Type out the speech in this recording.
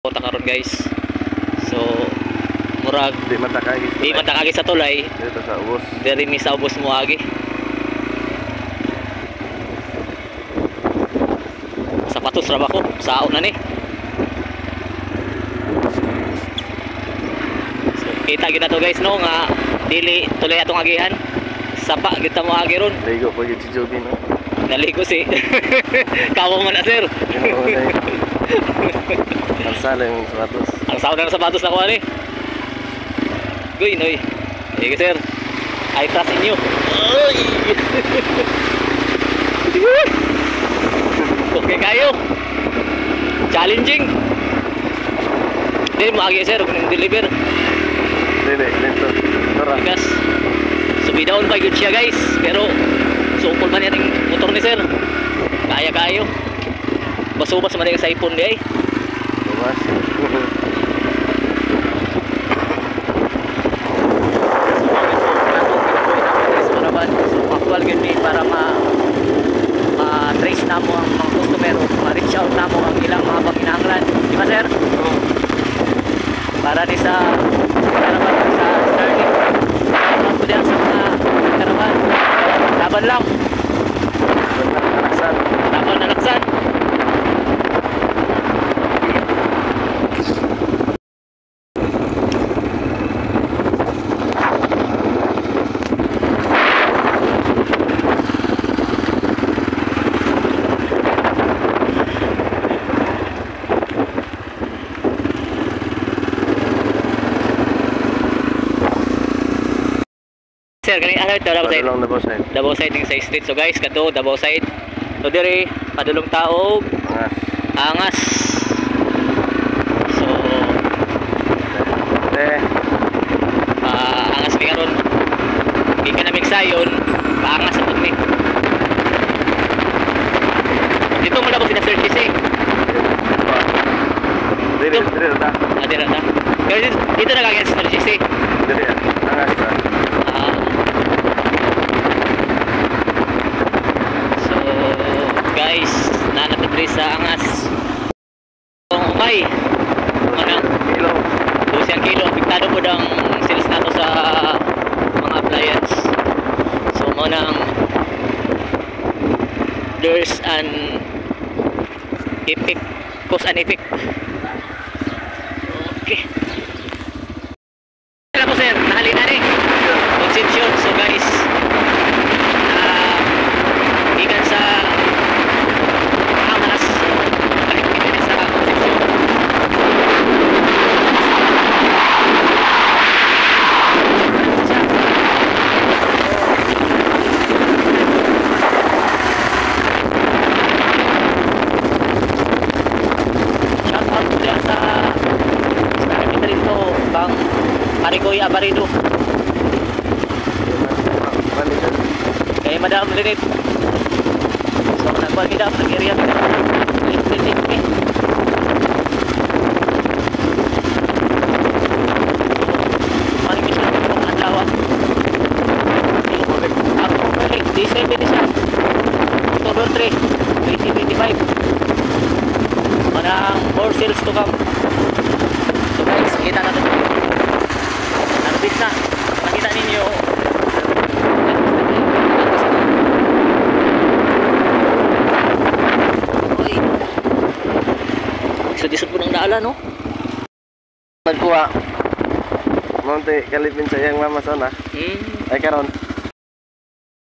Punta karon guys. So murag Di man takagi sa tulay. Dito sa ubos. Diri mi sa ubos mo agi. Sapatos ra ba ko? Sao na ni. So kita gid na to guys no nga dili tulay atong agihan. Sapa gid ta mo agi ron. Ligo po yung si Joby no. Naligo si kawang man na sir. Ang sala yung sapatos. Ang sao na ng sapatos na ko ani. Goy noy. Sige sir. I trust in you. Oy. Okay kayo. Challenging. Dili mo agi sir kung deliver. Dili, dito. Tara. Bigas. Subi down pa yun siya guys. Pero sukol man yung motor ni sir. Kaya kayo. Basubas man yung sa ipon di ay. Bumas. Actual gid para ma-trace na mo ang mga customer o ma-reach out na mo ang ilang mga pakinahanglan. Di ba sir? Para ni sa karaban sa Starlink. Ang pudyan sa mga karaban. Laban lang. Laban na laksan. Sir, kani ano ito Davao side. Davao side ning sa street. So guys, kadto Davao side. So dire padulong taog. Angas. So angas mi karon. Di ka na migsayon, paangas sa pagmi. Dito mo na ba sina Sir GC? Dire ta. Dire ta. Pero dito na kagaya si Sir GC. Dire, angas ta. Guys, nanatubli sa angas. Kung umay, manang kilo, 12 kilo, apektado po ang sales nato sa mga appliance. So, manang there's an effect, cause an effect. Okay. Alam po sir, nahali na rin. Conception. So guys, ikan sa Marigoy Abarido kay Madam Linit. So nagkuhan kita nag-area kita Linit me maring siya ang adlaw ako balik December ni siya October 3 2025 manang more sales to come. So guys, kita natin bis na, makita ninyo oy isod-isod po ng daala no nagkuha Monte kalipin sa iyang mama sana ay karon